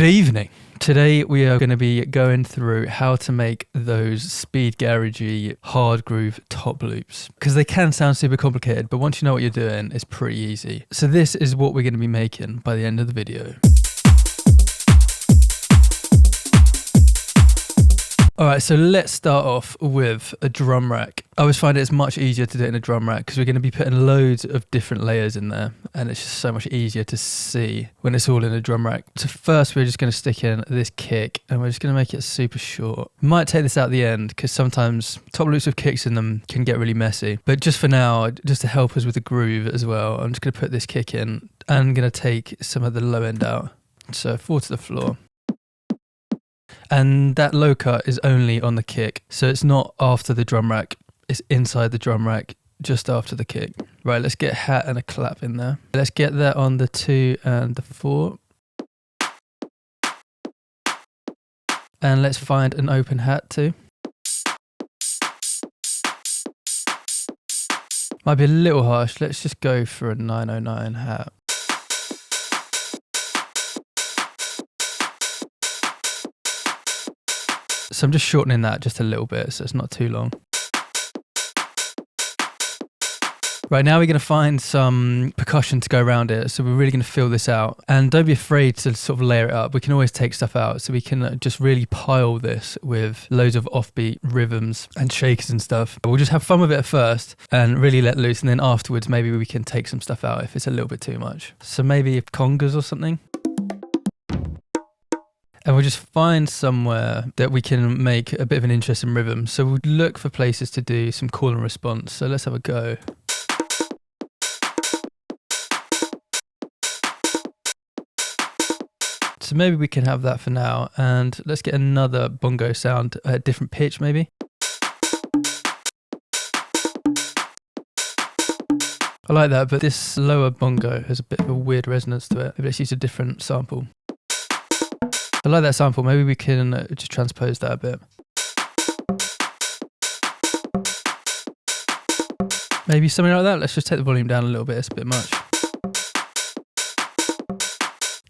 evening. Today we are going to be going through how to make those speed garagey hard groove top loops, because they can sound super complicated, but once you know what you're doing, it's pretty easy. So this is what we're going to be making by the end of the video. Alright, so let's start off with a drum rack. I always find it's much easier to do it in a drum rack because we're going to be putting loads of different layers in there, and it's just so much easier to see when it's all in a drum rack. So first we're just going to stick in this kick, and we're just going to make it super short. We might take this out at the end because sometimes top loops with kicks in them can get really messy, but just for now, just to help us with the groove as well, I'm just going to put this kick in and I'm going to take some of the low end out. So fall to the floor. And that low cut is only on the kick, so it's not after the drum rack, it's inside the drum rack just after the kick. Right, let's get a hat and a clap in there. Let's get that on the 2 and the 4. And let's find an open hat too. Might be a little harsh, let's just go for a 909 hat. So I'm just shortening that just a little bit so it's not too long. Right, now we're going to find some percussion to go around it, so we're really going to fill this out. And don't be afraid to sort of layer it up. We can always take stuff out, so we can just really pile this with loads of offbeat rhythms and shakers and stuff. We'll just have fun with it at first and really let loose, and then afterwards maybe we can take some stuff out if it's a little bit too much. So maybe congas or something. And we'll just find somewhere that we can make a bit of an interesting rhythm. So we'll look for places to do some call and response. So let's have a go. So maybe we can have that for now. And let's get another bongo sound at a different pitch maybe. I like that, but this lower bongo has a bit of a weird resonance to it. Maybe let's use a different sample. I like that sample, maybe we can just transpose that a bit. Maybe something like that. Let's just take the volume down a little bit, it's a bit much.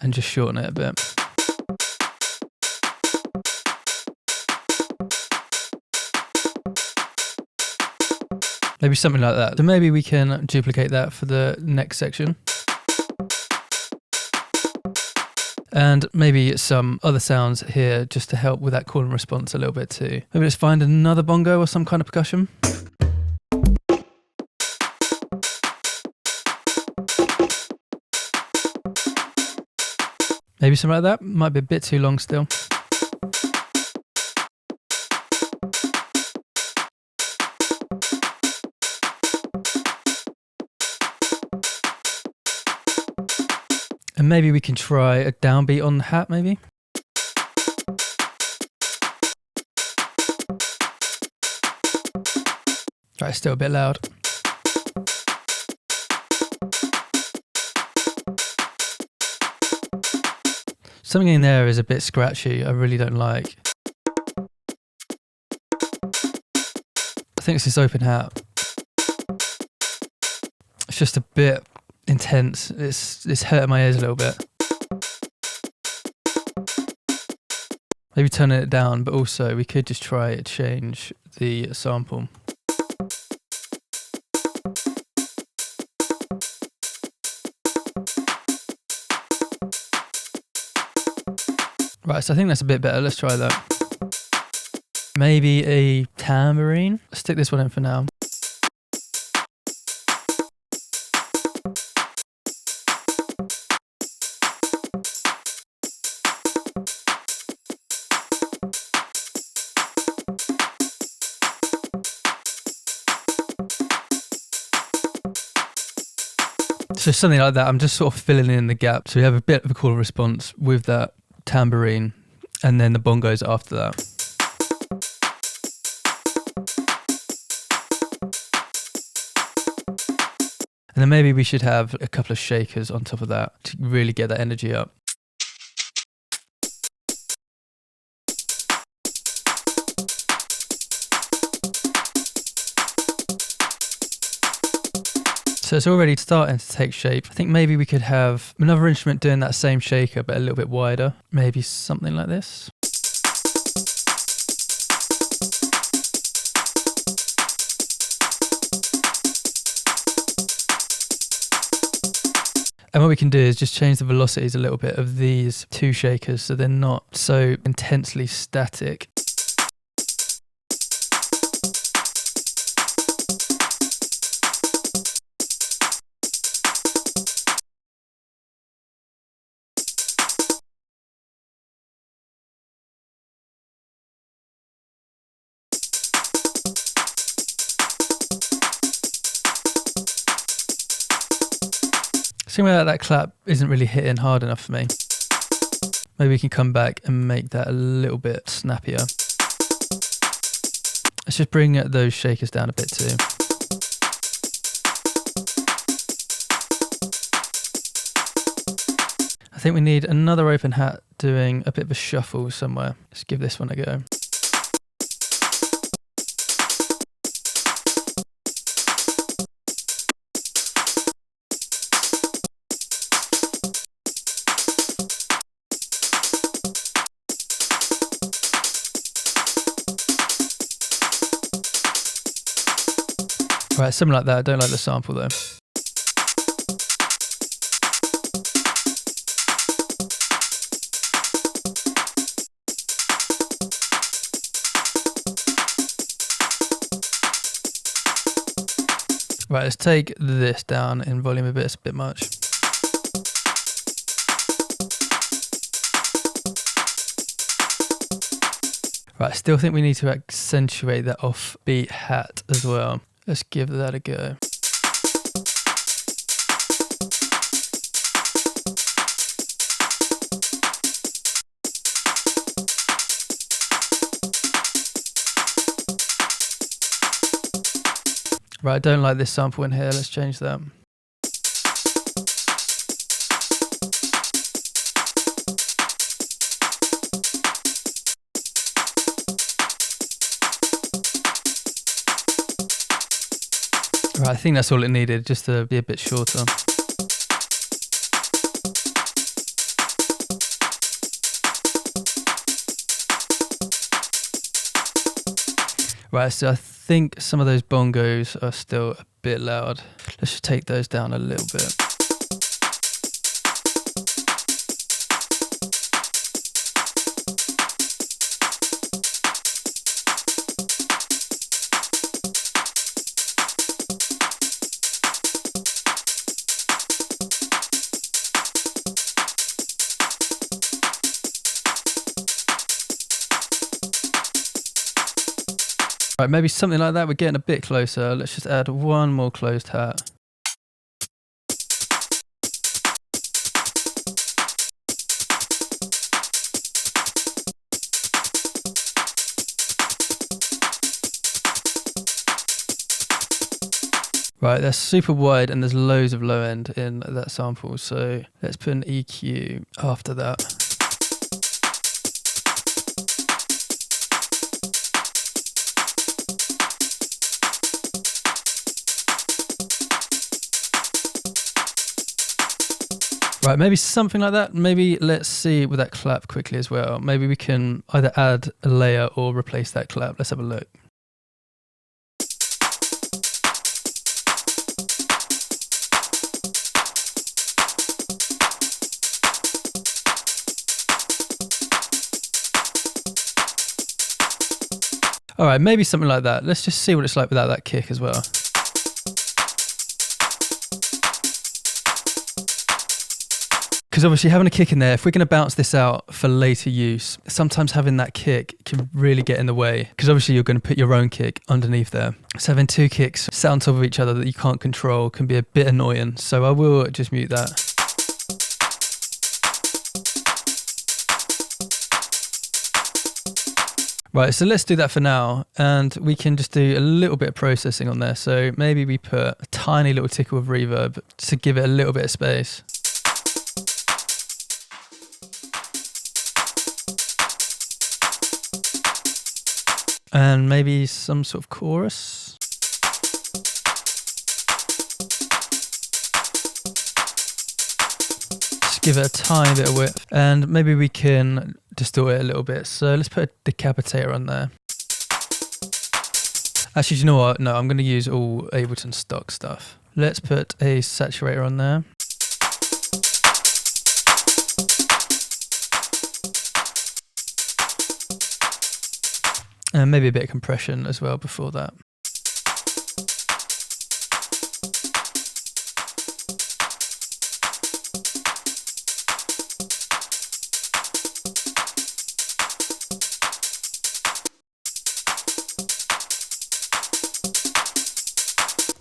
And just shorten it a bit. Maybe something like that. So maybe we can duplicate that for the next section. And maybe some other sounds here just to help with that call and response a little bit too. Maybe let's find another bongo or some kind of percussion. Maybe something like that. Might be a bit too long still. And maybe we can try a downbeat on the hat, maybe. Right, still a bit loud. Something in there is a bit scratchy, I really don't like. I think it's this open hat. It's just a bit intense. It's hurting my ears a little bit. Maybe turning it down, but also we could just try to change the sample. Right, so I think that's a bit better. Let's try that. Maybe a tambourine. Let's stick this one in for now. So something like that, I'm just sort of filling in the gap. So we have a bit of a call and response with that tambourine and then the bongos after that. And then maybe we should have a couple of shakers on top of that to really get that energy up. So it's already starting to take shape. I think maybe we could have another instrument doing that same shaker, but a little bit wider. Maybe something like this. And what we can do is just change the velocities a little bit of these two shakers so they're not so intensely static. Seeing like that clap isn't really hitting hard enough for me. Maybe we can come back and make that a little bit snappier. Let's just bring those shakers down a bit too. I think we need another open hat doing a bit of a shuffle somewhere. Let's give this one a go. Right, something like that. I don't like the sample though. Right, let's take this down in volume a bit. It's a bit much. Right, I still think we need to accentuate that offbeat hat as well. Let's give that a go. Right, I don't like this sample in here. Let's change that. Right, I think that's all it needed, just to be a bit shorter. Right, so I think some of those bongos are still a bit loud. Let's just take those down a little bit. Right, maybe something like that. We're getting a bit closer. Let's just add one more closed hat. Right, that's super wide and there's loads of low end in that sample. So let's put an EQ after that. Right, maybe something like that. Maybe let's see with that clap quickly as well. Maybe we can either add a layer or replace that clap. Let's have a look. All right, maybe something like that. Let's just see what it's like without that kick as well. Because obviously having a kick in there, if we're going to bounce this out for later use, sometimes having that kick can really get in the way. Because obviously you're going to put your own kick underneath there. So having two kicks sat on top of each other that you can't control can be a bit annoying. So I will just mute that. Right, so let's do that for now, and we can just do a little bit of processing on there. So maybe we put a tiny little tickle of reverb to give it a little bit of space. And maybe some sort of chorus. Just give it a tiny bit of width, and maybe we can distort it a little bit. So let's put a decapitator on there. Actually, do you know what? No, I'm going to use all Ableton stock stuff. Let's put a saturator on there. And maybe a bit of compression as well before that.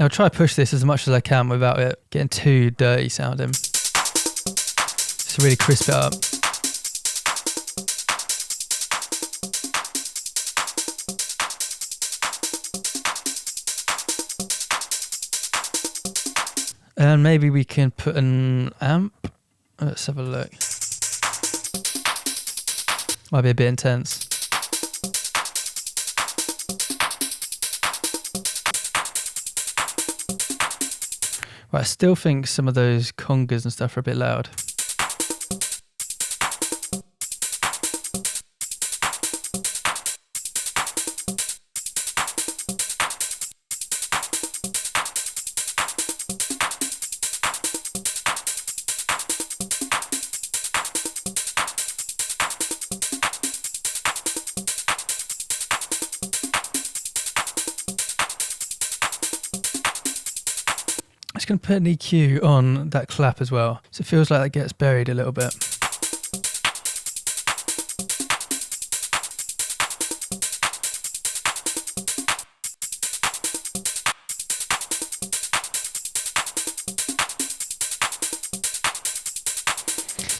I'll try to push this as much as I can without it getting too dirty sounding. Just really crisp it up. And maybe we can put an amp. Let's have a look. Might be a bit intense. Right, I still think some of those congas and stuff are a bit loud. I'm just going to put an EQ on that clap as well, so it feels like that gets buried a little bit.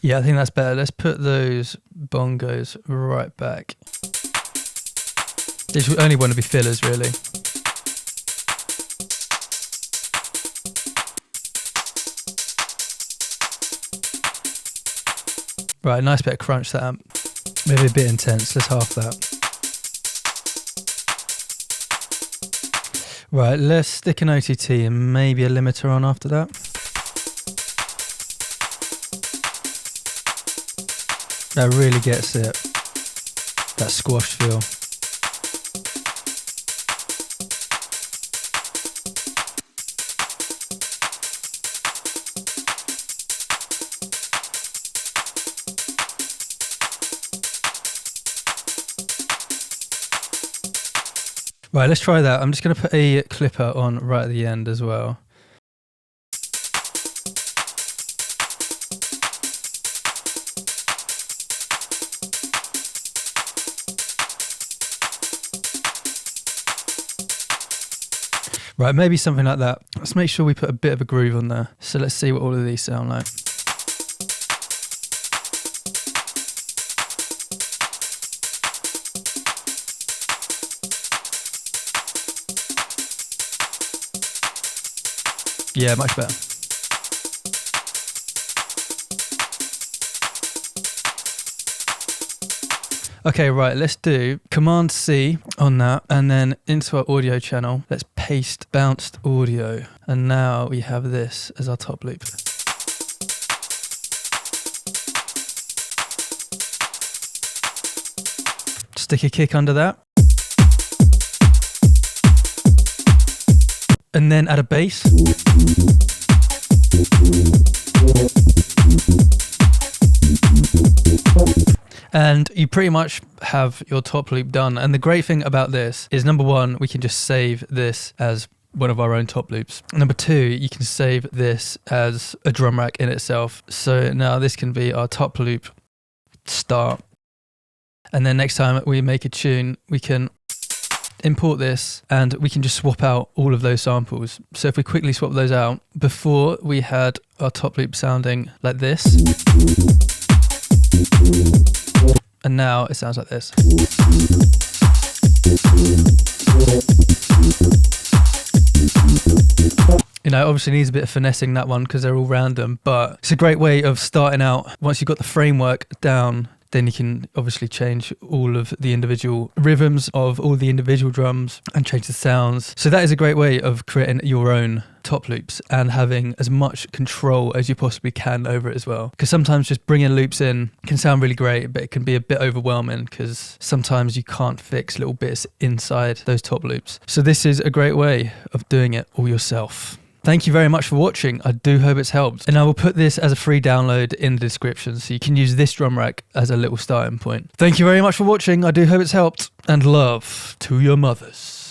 Yeah, I think that's better. Let's put those bongos right back. These only want to be fillers, really. Right, nice bit of crunch that amp. Maybe a bit intense, let's half that. Right, let's stick an OTT and maybe a limiter on after that. That really gets it, that squashed feel. Right, let's try that. I'm just going to put a clipper on right at the end as well. Right, maybe something like that. Let's make sure we put a bit of a groove on there. So let's see what all of these sound like. Yeah, much better. Okay, right, let's do Command C on that, and then into our audio channel, let's paste bounced audio. And now we have this as our top loop. Stick a kick under that. And then add a bass. And you pretty much have your top loop done. And the great thing about this is, number one, we can just save this as one of our own top loops. Number two, you can save this as a drum rack in itself. So now this can be our top loop start. And then next time we make a tune, we can import this and we can just swap out all of those samples. So if we quickly swap those out, before we had our top loop sounding like this, and now it sounds like this. You know, obviously needs a bit of finessing, that one, because they're all random, but it's a great way of starting out once you've got the framework down Then you can obviously change all of the individual rhythms of all the individual drums and change the sounds. So that is a great way of creating your own top loops and having as much control as you possibly can over it as well. Because sometimes just bringing loops in can sound really great, but it can be a bit overwhelming because sometimes you can't fix little bits inside those top loops. So this is a great way of doing it all yourself. Thank you very much for watching. I do hope it's helped. And I will put this as a free download in the description so you can use this drum rack as a little starting point. Thank you very much for watching. I do hope it's helped. And love to your mothers.